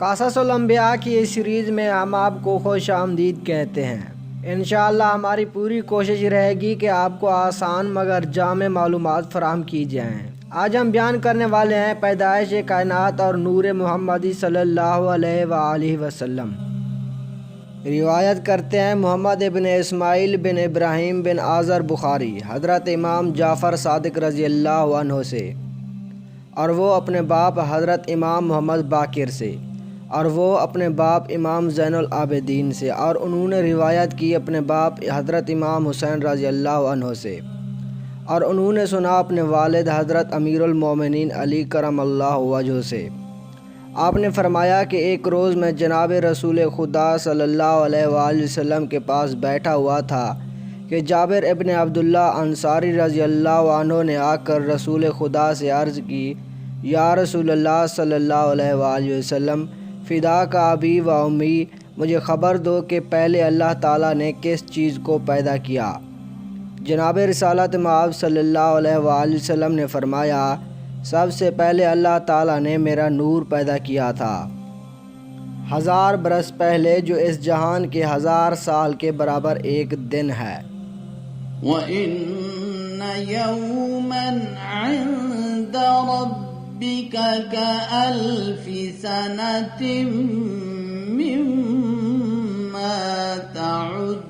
قصص الانبیاء کی اس سیریز میں ہم آپ کو خوش آمدید کہتے ہیں۔ انشاءاللہ ہماری پوری کوشش رہے گی کہ آپ کو آسان مگر جامع معلومات فراہم کی جائیں۔ آج ہم بیان کرنے والے ہیں پیدائش کائنات اور نور محمدی صلی اللہ علیہ وآلہ وسلم۔ روایت کرتے ہیں محمد بن اسماعیل بن ابراہیم بن آذر بخاری حضرت امام جعفر صادق رضی اللہ عنہ سے، اور وہ اپنے باپ حضرت امام محمد باقر سے، اور وہ اپنے باپ امام زین العابدین سے، اور انہوں نے روایت کی اپنے باپ حضرت امام حسین رضی اللہ عنہ سے، اور انہوں نے سنا اپنے والد حضرت امیر المومنین علی کرم اللہ وجہہ سے۔ آپ نے فرمایا کہ ایک روز میں جناب رسول خدا صلی اللہ علیہ وآلہ وسلم کے پاس بیٹھا ہوا تھا کہ جابر ابن عبداللہ انصاری رضی اللہ عنہ نے آ کر رسول خدا سے عرض کی، یا رسول اللہ صلی اللہ علیہ وآلہ وسلم، فدا کا ابی و امی، مجھے خبر دو کہ پہلے اللہ تعالیٰ نے کس چیز کو پیدا کیا؟ جناب رسالت مآب صلی اللہ علیہ وآلہ وسلم نے فرمایا، سب سے پہلے اللہ تعالیٰ نے میرا نور پیدا کیا تھا، 1000 برس پہلے، جو اس جہان کے 1000 سال کے برابر ایک دن ہے۔ وَإِنَّ يَوْمًا عِندَ رَبِّكَ كَأَلْفِ سَنَةٍ مِّمَّا تَعُدُّونَ۔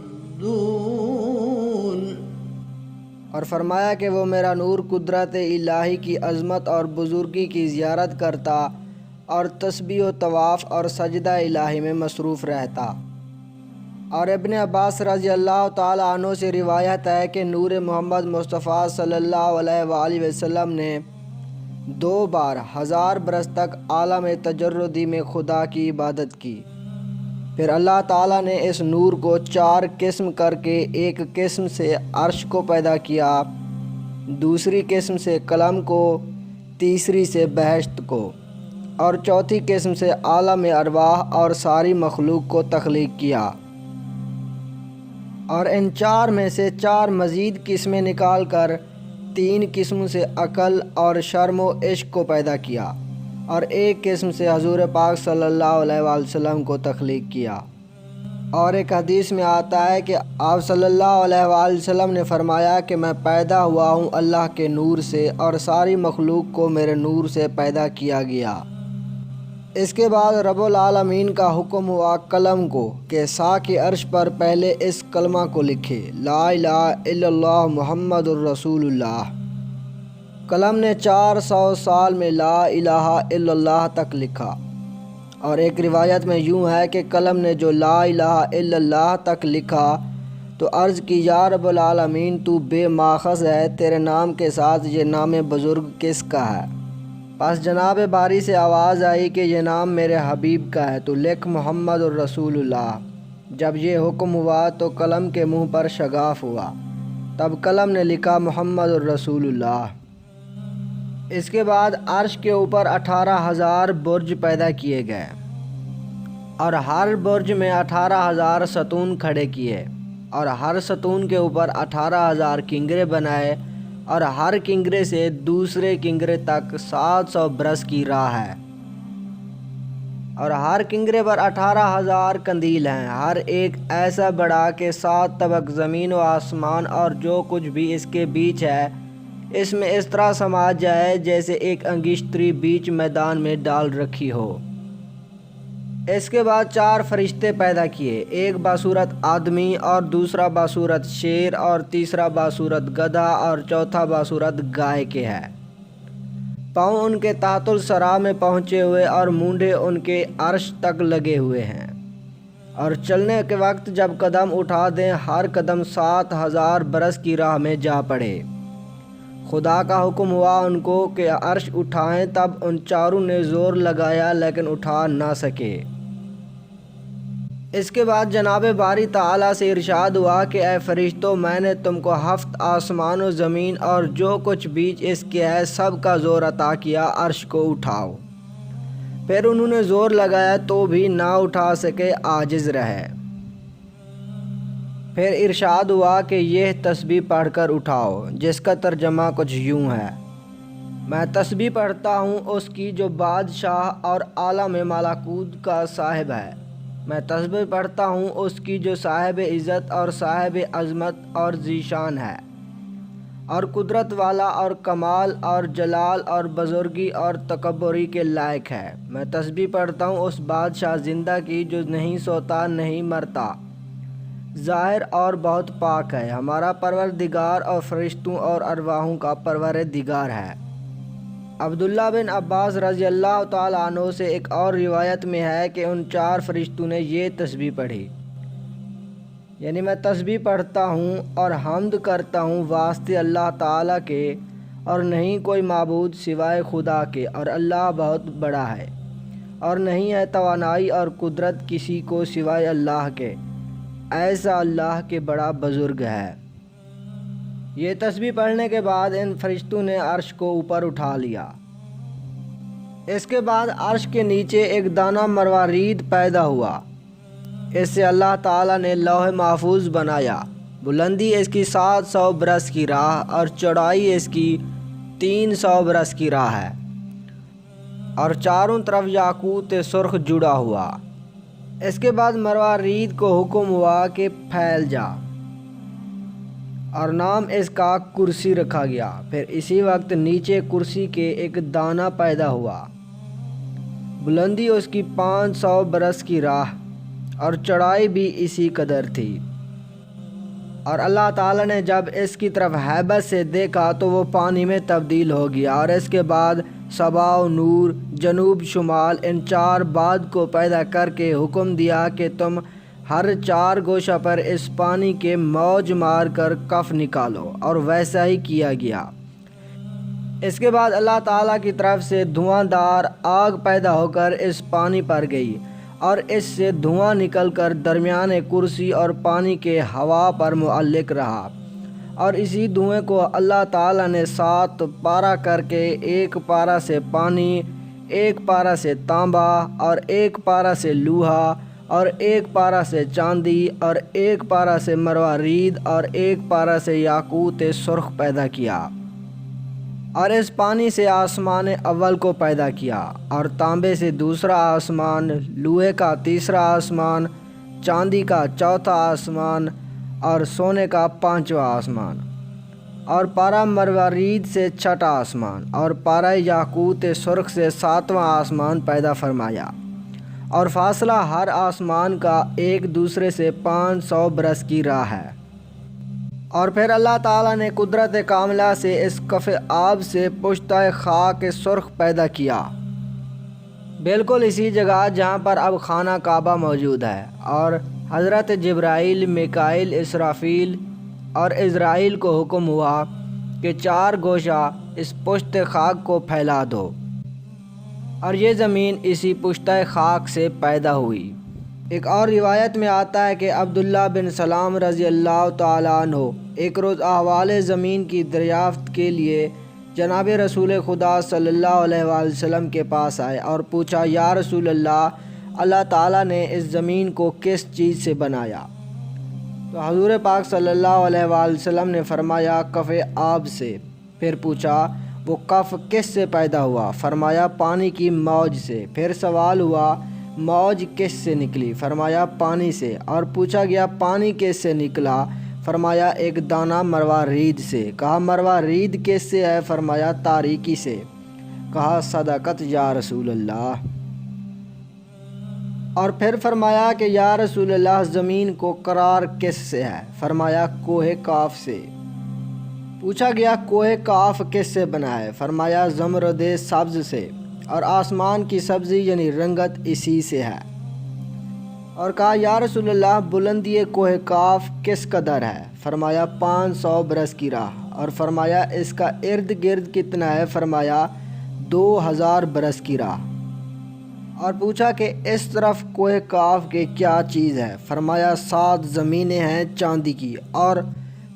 اور فرمایا کہ وہ میرا نور قدرت الہی کی عظمت اور بزرگی کی زیارت کرتا اور تسبیح و طواف اور سجدہ الہی میں مصروف رہتا۔ اور ابن عباس رضی اللہ تعالیٰ عنہ سے روایت ہے کہ نور محمد مصطفیٰ صلی اللہ علیہ وآلہ وسلم نے 2 بار 1000 برس تک عالم تجردی میں خدا کی عبادت کی۔ پھر اللہ تعالیٰ نے اس نور کو 4 قسم کر کے، ایک قسم سے عرش کو پیدا کیا، دوسری قسم سے قلم کو، تیسری سے بہشت کو، اور چوتھی قسم سے عالم ارواح اور ساری مخلوق کو تخلیق کیا۔ اور ان 4 میں سے 4 مزید قسمیں نکال کر 3 قسم سے عقل اور شرم و عشق کو پیدا کیا، اور ایک قسم سے حضور پاک صلی اللہ علیہ وآلہ وسلم کو تخلیق کیا۔ اور ایک حدیث میں آتا ہے کہ آپ صلی اللہ علیہ وآلہ وسلم نے فرمایا کہ میں پیدا ہوا ہوں اللہ کے نور سے، اور ساری مخلوق کو میرے نور سے پیدا کیا گیا۔ اس کے بعد رب العالمین کا حکم ہوا قلم کو کہ ساق عرش پر پہلے اس کلمہ کو لکھے، لا الہ الا اللہ محمد الرسول اللہ۔ قلم نے 400 سال میں لا الہ الا اللہ تک لکھا۔ اور ایک روایت میں یوں ہے کہ قلم نے جو لا الہ الا اللہ تک لکھا تو عرض کی، یا رب العالمین، تو بے ماخذ ہے، تیرے نام کے ساتھ یہ نام بزرگ کس کا ہے؟ پس جناب باری سے آواز آئی کہ یہ نام میرے حبیب کا ہے، تو لکھ محمد الرسول اللہ۔ جب یہ حکم ہوا تو قلم کے منہ پر شگاف ہوا، تب قلم نے لکھا محمد الرسول اللہ۔ اس کے بعد عرش کے اوپر 18,000 برج پیدا کیے گئے، اور ہر برج میں 18,000 ستون کھڑے کیے، اور ہر ستون کے اوپر 18,000 کنگرے بنائے، اور ہر کنگرے سے دوسرے کنگرے تک 700 برس کی راہ ہے، اور ہر کنگرے پر 18,000 قندیل ہیں، ہر ایک ایسا بڑا کہ 7 طبق زمین و آسمان اور جو کچھ بھی اس کے بیچ ہے اس میں اس طرح سما جائے جیسے ایک انگشتری بیچ میدان میں ڈال رکھی ہو۔ اس کے بعد 4 فرشتے پیدا کیے، ایک باصورت آدمی، اور دوسرا باصورت شیر، اور تیسرا باصورت گدھا، اور چوتھا باصورت گائے کے ہے۔ پاؤں ان کے تحت الثری میں پہنچے ہوئے اور مونڈے ان کے عرش تک لگے ہوئے ہیں، اور چلنے کے وقت جب قدم اٹھا دیں ہر قدم 7,000 برس کی راہ میں جا پڑے۔ خدا کا حکم ہوا ان کو کہ عرش اٹھائیں، تب ان چاروں نے زور لگایا لیکن اٹھا نہ سکے۔ اس کے بعد جناب باری تعالیٰ سے ارشاد ہوا کہ اے فرشتوں، میں نے تم کو 7 آسمان و زمین اور جو کچھ بیچ اس کے ہے سب کا زور عطا کیا، عرش کو اٹھاؤ۔ پھر انہوں نے زور لگایا تو بھی نہ اٹھا سکے، عاجز رہے۔ پھر ارشاد ہوا کہ یہ تسبیح پڑھ کر اٹھاؤ، جس کا ترجمہ کچھ یوں ہے، میں تسبیح پڑھتا ہوں اس کی جو بادشاہ اور عالم ملکوت کا صاحب ہے۔ میں تسبیح پڑھتا ہوں اس کی جو صاحب عزت اور صاحب عظمت اور ذیشان ہے، اور قدرت والا اور کمال اور جلال اور بزرگی اور تکبری کے لائق ہے۔ میں تسبیح پڑھتا ہوں اس بادشاہ زندہ کی جو نہیں سوتا نہیں مرتا، ظاہر اور بہت پاک ہے، ہمارا پروردگار اور فرشتوں اور ارواحوں کا پروردگار ہے۔ عبداللہ بن عباس رضی اللہ تعالیٰ عنہ سے ایک اور روایت میں ہے کہ ان 4 فرشتوں نے یہ تسبیح پڑھی، یعنی میں تسبیح پڑھتا ہوں اور حمد کرتا ہوں واسطے اللہ تعالیٰ کے، اور نہیں کوئی معبود سوائے خدا کے، اور اللہ بہت بڑا ہے، اور نہیں ہے توانائی اور قدرت کسی کو سوائے اللہ کے، ایسا اللہ کے بڑا بزرگ ہے۔ یہ تسبیح پڑھنے کے بعد ان فرشتوں نے عرش کو اوپر اٹھا لیا۔ اس کے بعد عرش کے نیچے ایک دانہ مروارید پیدا ہوا، اس سے اللہ تعالیٰ نے لوح محفوظ بنایا۔ بلندی اس کی 700 برس کی راہ اور چوڑائی اس کی 300 برس کی راہ ہے، اور چاروں طرف یاقوت سرخ جڑا ہوا۔ اس کے بعد مروارید کو حکم ہوا کہ پھیل جا، اور نام اس کا کرسی رکھا گیا۔ پھر اسی وقت نیچے کرسی کے ایک دانہ پیدا ہوا، بلندی اس کی 500 برس کی راہ اور چڑھائی بھی اسی قدر تھی۔ اور اللہ تعالیٰ نے جب اس کی طرف ہیبت سے دیکھا تو وہ پانی میں تبدیل ہو گیا، اور اس کے بعد صبا و نور، جنوب شمال، ان 4 بعد کو پیدا کر کے حکم دیا کہ تم ہر 4 گوشہ پر اس پانی کے موج مار کر کف نکالو، اور ویسا ہی کیا گیا۔ اس کے بعد اللہ تعالیٰ کی طرف سے دھواں دار آگ پیدا ہو کر اس پانی پر گئی، اور اس سے دھواں نکل کر درمیان کرسی اور پانی کے ہوا پر معلق رہا، اور اسی دھوئیں کو اللہ تعالیٰ نے 7 پارہ کر کے، 1 پارہ سے پانی، 1 پارہ سے تانبا، اور 1 پارہ سے لوہا، اور 1 پارہ سے چاندی، اور 1 پارہ سے مروارید، اور 1 پارہ سے یاقوت سرخ پیدا کیا۔ اور اس پانی سے آسمان اول کو پیدا کیا، اور تانبے سے دوسرا آسمان، لوہے کا تیسرا آسمان، چاندی کا چوتھا آسمان، اور سونے کا 5واں آسمان، اور پارہ مروارید سے 6واں آسمان، اور پارہ یاقوت سرخ سے 7واں آسمان پیدا فرمایا، اور فاصلہ ہر آسمان کا ایک دوسرے سے 500 برس کی راہ ہے۔ اور پھر اللہ تعالیٰ نے قدرت کاملہ سے اس کف آب سے پشتہ خاک سرخ پیدا کیا، بالکل اسی جگہ جہاں پر اب خانہ کعبہ موجود ہے، اور حضرت جبرائیل، میکائیل، اسرافیل اور عزرائیل کو حکم ہوا کہ 4 گوشہ اس پشت خاک کو پھیلا دو، اور یہ زمین اسی پشتہ خاک سے پیدا ہوئی۔ ایک اور روایت میں آتا ہے کہ عبداللہ بن سلام رضی اللہ تعالیٰ عنہ ایک روز احوال زمین کی دریافت کے لیے جناب رسول خدا صلی اللہ علیہ وآلہ وسلم کے پاس آئے اور پوچھا، یا رسول اللہ، اللہ تعالیٰ نے اس زمین کو کس چیز سے بنایا؟ تو حضور پاک صلی اللہ علیہ وآلہ وسلم نے فرمایا، کف آب سے۔ پھر پوچھا، وہ کف کس سے پیدا ہوا؟ فرمایا، پانی کی موج سے۔ پھر سوال ہوا، موج کس سے نکلی؟ فرمایا، پانی سے۔ اور پوچھا گیا، پانی کس سے نکلا؟ فرمایا، ایک دانہ مروارید سے۔ کہا، مروارید کس سے ہے؟ فرمایا، تاریکی سے۔ کہا، صدقت یا رسول اللہ۔ اور پھر فرمایا کہ یا رسول اللہ، زمین کو قرار کس سے ہے؟ فرمایا، کوہ کاف سے۔ پوچھا گیا، کوہ کاف کس سے بنا ہے؟ فرمایا، زمرد سبز سے، اور آسمان کی سبزی یعنی رنگت اسی سے ہے۔ اور کہا، یا رسول اللہ، بلندی کوہ کاف کس قدر ہے؟ فرمایا، 500 برس کی راہ۔ اور فرمایا، اس کا ارد گرد کتنا ہے؟ فرمایا، 2000 برس کی راہ۔ اور پوچھا کہ اس طرف کوہ کاف کے کیا چیز ہے؟ فرمایا، 7 زمینیں ہیں چاندی کی۔ اور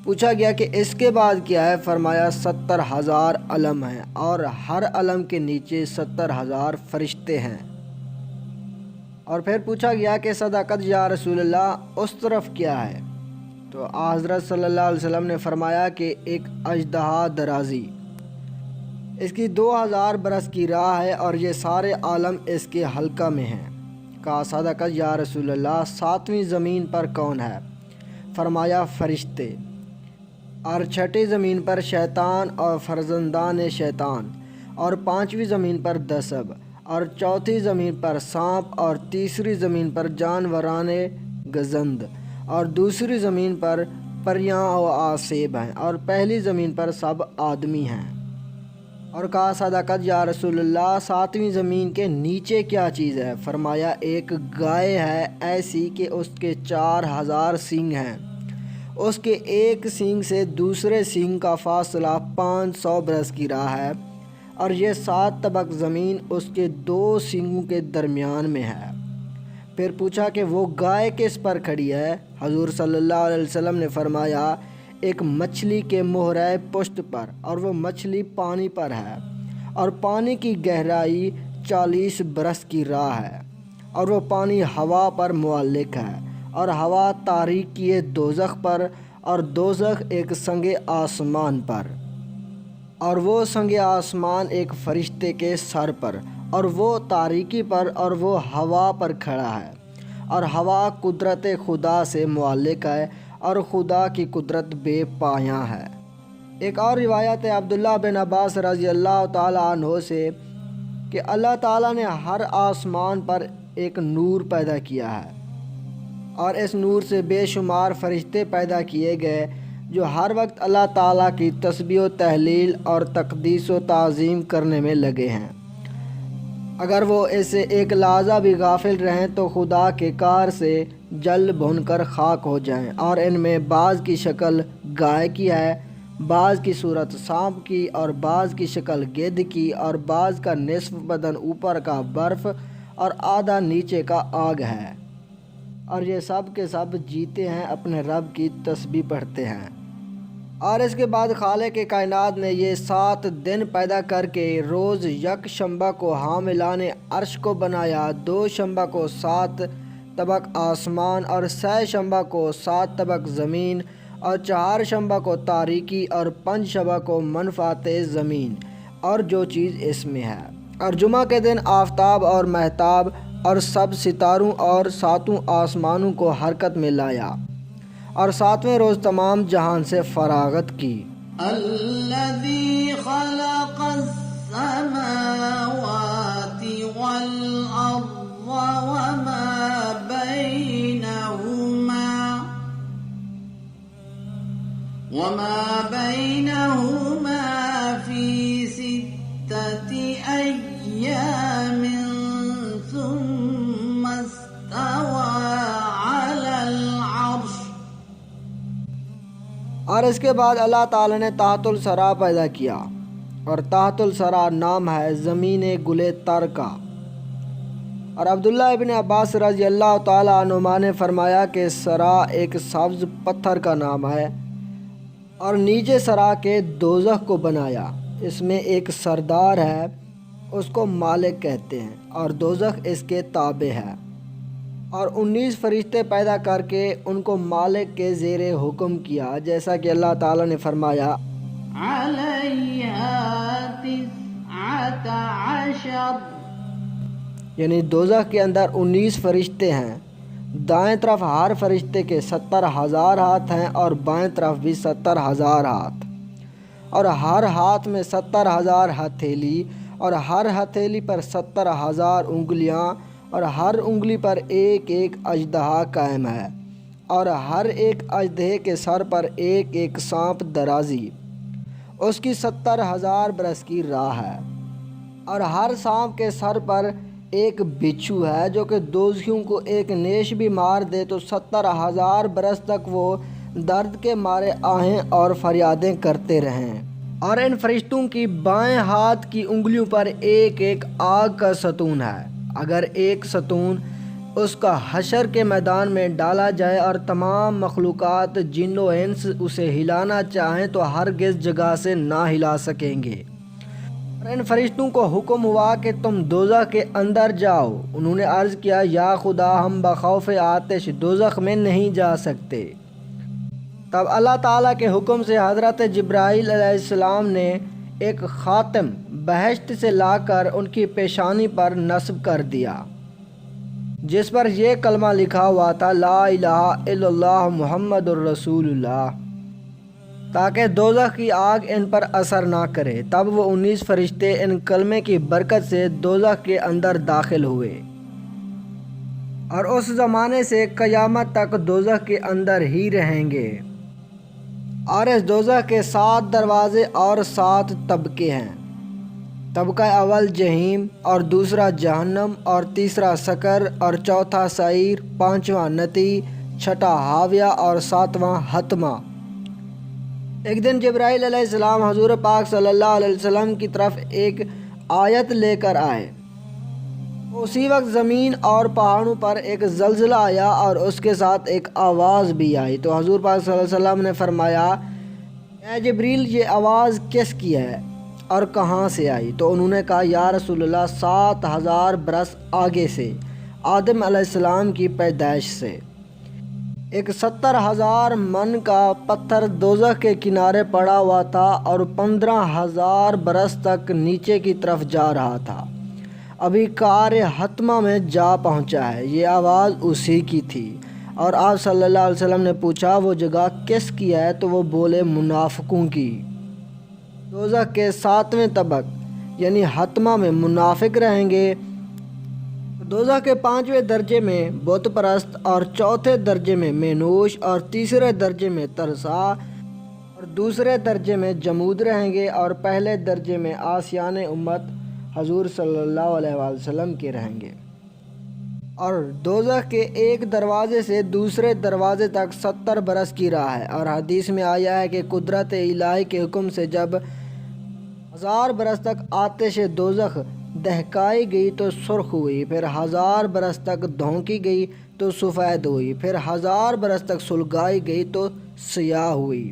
پوچھا گیا کہ اس کے بعد کیا ہے؟ فرمایا، 70,000 علم ہیں، اور ہر علم کے نیچے 70,000 فرشتے ہیں۔ اور پھر پوچھا گیا کہ صدقت یا رسول اللہ، اس طرف کیا ہے؟ تو حضرت صلی اللہ علیہ وسلم نے فرمایا کہ ایک اژدہا درازی، اس کی 2000 برس کی راہ ہے اور یہ سارے عالم اس کے حلقہ میں ہیں۔ کہا صدقت یا رسول اللہ، 7ویں زمین پر کون ہے؟ فرمایا فرشتے، اور 6ٹھی زمین پر شیطان اور فرزندان شیطان، اور 5ویں زمین پر دسب، اور 4تھی زمین پر سانپ، اور 3ری زمین پر جانوران گزند، اور 2ری زمین پر پریاں و آسیب ہیں، اور پہلی زمین پر سب آدمی ہیں۔ اور کہا صدقت یا رسول اللہ، 7ویں زمین کے نیچے کیا چیز ہے؟ فرمایا ایک گائے ہے ایسی کہ اس کے 4000 سینگ ہیں، اس کے ایک سینگ سے دوسرے سینگ کا فاصلہ 500 برس کی راہ ہے، اور یہ 7 طبق زمین اس کے 2 سینگوں کے درمیان میں ہے۔ پھر پوچھا کہ وہ گائے کس پر کھڑی ہے؟ حضور صلی اللہ علیہ وسلم نے فرمایا ایک مچھلی کے مہرۂ پشت پر، اور وہ مچھلی پانی پر ہے، اور پانی کی گہرائی 40 برس کی راہ ہے، اور وہ پانی ہوا پر معلق ہے، اور ہوا تاریکی دوزخ پر، اور دوزخ ایک سنگ آسمان پر، اور وہ سنگ آسمان ایک فرشتے کے سر پر، اور وہ تاریکی پر، اور وہ ہوا پر کھڑا ہے، اور ہوا قدرت خدا سے معلق ہے، اور خدا کی قدرت بے پایاں ہے۔ ایک اور روایت ہے عبداللہ بن عباس رضی اللہ تعالیٰ عنہ سے کہ اللہ تعالیٰ نے ہر آسمان پر ایک نور پیدا کیا ہے، اور اس نور سے بے شمار فرشتے پیدا کیے گئے جو ہر وقت اللہ تعالیٰ کی تسبیح و تحلیل اور تقدیس و تعظیم کرنے میں لگے ہیں۔ اگر وہ اس سے ایک لحظہ بھی غافل رہیں تو خدا کے قہر سے جل بھن کر خاک ہو جائیں، اور ان میں بعض کی شکل گائے کی ہے، بعض کی صورت سانپ کی، اور بعض کی شکل گدھ کی، اور بعض کا نصف بدن اوپر کا برف اور آدھا نیچے کا آگ ہے، اور یہ سب کے سب جیتے ہیں، اپنے رب کی تسبیح پڑھتے ہیں۔ اور اس کے بعد خالق کائنات نے یہ 7 دن پیدا کر کے روز یک شنبہ کو حاملان عرش کو بنایا، 2 شنبہ کو 7 طبق آسمان، اور 6 شنبہ کو 7 طبق زمین، اور 4 شنبہ کو تاریکی، اور 5 شنبہ کو منفعت زمین اور جو چیز اس میں ہے، اور جمعہ کے دن آفتاب اور مہتاب اور سب ستاروں اور 7 آسمانوں کو حرکت میں لایا، اور 7ویں روز تمام جہان سے فراغت کی۔ الذي خلق السماوات والأرض وما بينهما في 6 أيام ثم استوى على العرش۔ اور اس کے بعد اللہ تعالیٰ نے تحت الثری پیدا کیا، اور تحت الثری نام ہے زمین گلے تر کا۔ اور عبداللہ ابن عباس رضی اللہ تعالیٰ عنہما نے فرمایا کہ ثری ایک سبز پتھر کا نام ہے، اور نیچے ثری کے دوزخ کو بنایا، اس میں ایک سردار ہے، اس کو مالک کہتے ہیں، اور دوزخ اس کے تابع ہے، اور 19 فرشتے پیدا کر کے ان کو مالک کے زیر حکم کیا، جیسا کہ اللہ تعالیٰ نے فرمایا عَلَيْهَا 19، یعنی دوزخ کے اندر 19 فرشتے ہیں، دائیں طرف ہر فرشتے کے 70,000 ہاتھ ہیں، اور بائیں طرف بھی 70,000 ہاتھ، اور ہر ہاتھ میں 70,000 ہتھیلی، اور ہر ہتھیلی پر 70,000 انگلیاں، اور ہر انگلی پر ایک ایک اژدہا قائم ہے، اور ہر ایک اژدہے کے سر پر ایک ایک سانپ درازی، اس کی 70,000 برس کی راہ ہے، اور ہر سانپ کے سر پر ایک بچھو ہے جو کہ دوزخیوں کو ایک نیش بھی مار دے تو 70,000 برس تک وہ درد کے مارے آہیں اور فریادیں کرتے رہیں۔ اور ان فرشتوں کی بائیں ہاتھ کی انگلیوں پر ایک ایک آگ کا ستون ہے، اگر ایک ستون اس کا حشر کے میدان میں ڈالا جائے اور تمام مخلوقات جن و انس اسے ہلانا چاہیں تو ہرگز جگہ سے نہ ہلا سکیں گے۔ اور ان فرشتوں کو حکم ہوا کہ تم دوزخ کے اندر جاؤ، انہوں نے عرض کیا یا خدا ہم بخوف آتش دوزخ میں نہیں جا سکتے۔ تب اللہ تعالیٰ کے حکم سے حضرت جبرائیل علیہ السلام نے ایک خاتم بہشت سے لا کر ان کی پیشانی پر نصب کر دیا، جس پر یہ کلمہ لکھا ہوا تھا لا الہ الا اللہ محمد الرسول اللہ، تاکہ دوزخ کی آگ ان پر اثر نہ کرے۔ تب وہ 19 فرشتے ان کلمے کی برکت سے دوزخ کے اندر داخل ہوئے، اور اس زمانے سے قیامت تک دوزخ کے اندر ہی رہیں گے۔ اور اس دوزخ کے 7 دروازے اور 7 طبقے ہیں۔ طبقہ اول جہنم، اور دوسرا جہنم، اور تیسرا سقر، اور چوتھا سعیر، پانچواں نتی، چھٹا ہاویہ، اور 7واں حطمہ۔ ایک دن جبرائیل علیہ السلام حضور پاک صلی اللہ علیہ وسلم کی طرف ایک آیت لے کر آئے۔ اسی وقت زمین اور پہاڑوں پر ایک زلزلہ آیا اور اس کے ساتھ ایک آواز بھی آئی۔ تو حضور پاک صلی اللہ علیہ وسلم نے فرمایا، اے جبریل، یہ آواز کس کی ہے اور کہاں سے آئی؟ تو انہوں نے کہا، یا رسول اللہ، 7000 برس آگے سے، آدم علیہ السلام کی پیدائش سے۔ ایک 70,000 من کا پتھر دوزخ کے کنارے پڑا ہوا تھا اور 15,000 برس تک نیچے کی طرف جا رہا تھا، ابھی کار حتمہ میں جا پہنچا ہے۔ یہ آواز اسی کی تھی، اور آپ صلی اللہ علیہ وسلم نے پوچھا وہ جگہ کس کی ہے؟ تو وہ بولے منافقوں کی۔ دوزخ کے 7ویں طبق یعنی حتمہ میں منافق رہیں گے۔ دوزخ کے 5ویں درجے میں بت پرست، اور چوتھے درجے میں مینوش، اور تیسرے درجے میں ترسا، اور دوسرے درجے میں جمود رہیں گے، اور پہلے درجے میں آسیان امت حضور صلی اللہ علیہ وآلہ وسلم کے رہیں گے۔ اور دوزخ کے ایک دروازے سے دوسرے دروازے تک 70 برس کی راہ ہے، اور حدیث میں آیا ہے کہ قدرت الہی کے حکم سے جب 1000 برس تک آتش دوزخ دہکائی گئی تو سرخ ہوئی، پھر 1000 برس تک دھونکی گئی تو سفید ہوئی، پھر 1000 برس تک سلگائی گئی تو سیاہ ہوئی،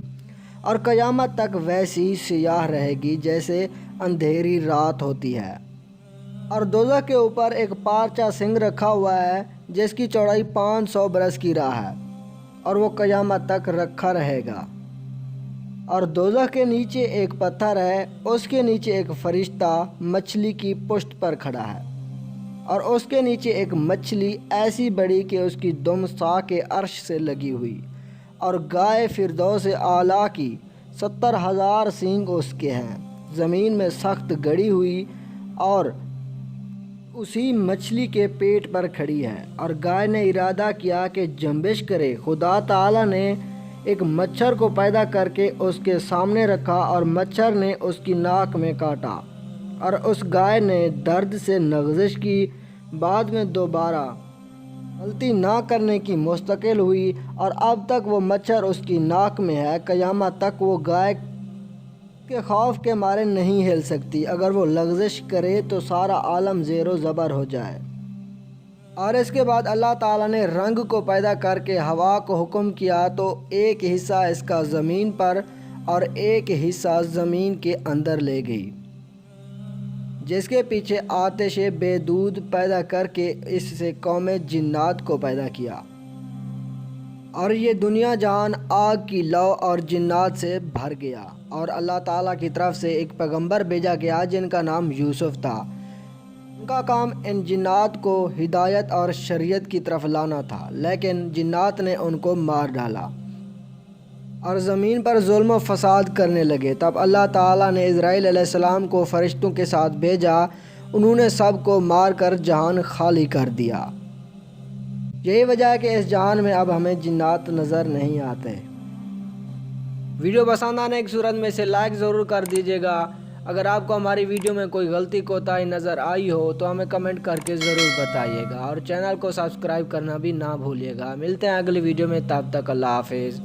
اور قیامت تک ویسی سیاہ رہے گی جیسے اندھیری رات ہوتی ہے۔ اور دوزخ کے اوپر ایک پارچہ سنگ رکھا ہوا ہے جس کی چوڑائی 500 برس کی راہ ہے، اور وہ قیامت تک رکھا رہے گا۔ اور دوزخ کے نیچے ایک پتھر ہے، اس کے نیچے ایک فرشتہ مچھلی کی پشت پر کھڑا ہے، اور اس کے نیچے ایک مچھلی ایسی بڑی کہ اس کی دم ساق عرش سے لگی ہوئی، اور گائے فردوس اعلیٰ کی 70,000 سینگ اس کے ہیں، زمین میں سخت گڑی ہوئی اور اسی مچھلی کے پیٹ پر کھڑی ہے۔ اور گائے نے ارادہ کیا کہ جنبش کرے۔ خدا تعالیٰ نے ایک مچھر کو پیدا کر کے اس کے سامنے رکھا، اور مچھر نے اس کی ناک میں کاٹا، اور اس گائے نے درد سے لغزش کی، بعد میں دوبارہ غلطی نہ کرنے کی مستقل ہوئی، اور اب تک وہ مچھر اس کی ناک میں ہے۔ قیامت تک وہ گائے کے خوف کے مارے نہیں ہل سکتی، اگر وہ لغزش کرے تو سارا عالم زیر و زبر ہو جائے۔ اور اس کے بعد اللہ تعالیٰ نے رنگ کو پیدا کر کے ہوا کو حکم کیا، تو ایک حصہ اس کا زمین پر اور ایک حصہ زمین کے اندر لے گئی، جس کے پیچھے آتش بے دود پیدا کر کے اس سے قوم جنات کو پیدا کیا۔ اور یہ دنیا جہان آگ کی لو اور جنات سے بھر گیا، اور اللہ تعالیٰ کی طرف سے ایک پیغمبر بھیجا گیا جن کا نام یوسف تھا۔ ان کا کام ان جنات کو ہدایت اور شریعت کی طرف لانا تھا، لیکن جنات نے ان کو مار ڈالا اور زمین پر ظلم و فساد کرنے لگے۔ تب اللہ تعالیٰ نے اسرائیل علیہ السلام کو فرشتوں کے ساتھ بھیجا، انہوں نے سب کو مار کر جہان خالی کر دیا۔ یہی وجہ ہے کہ اس جہان میں اب ہمیں جنات نظر نہیں آتے۔ ویڈیو پسند آنے کی صورت میں اسے لائک ضرور کر دیجیے گا۔ اگر آپ کو ہماری ویڈیو میں کوئی غلطی کوتاہی نظر آئی ہو تو ہمیں کمنٹ کر کے ضرور بتائیے گا، اور چینل کو سبسکرائب کرنا بھی نہ بھولیے گا۔ ملتے ہیں اگلی ویڈیو میں، تب تک اللہ حافظ۔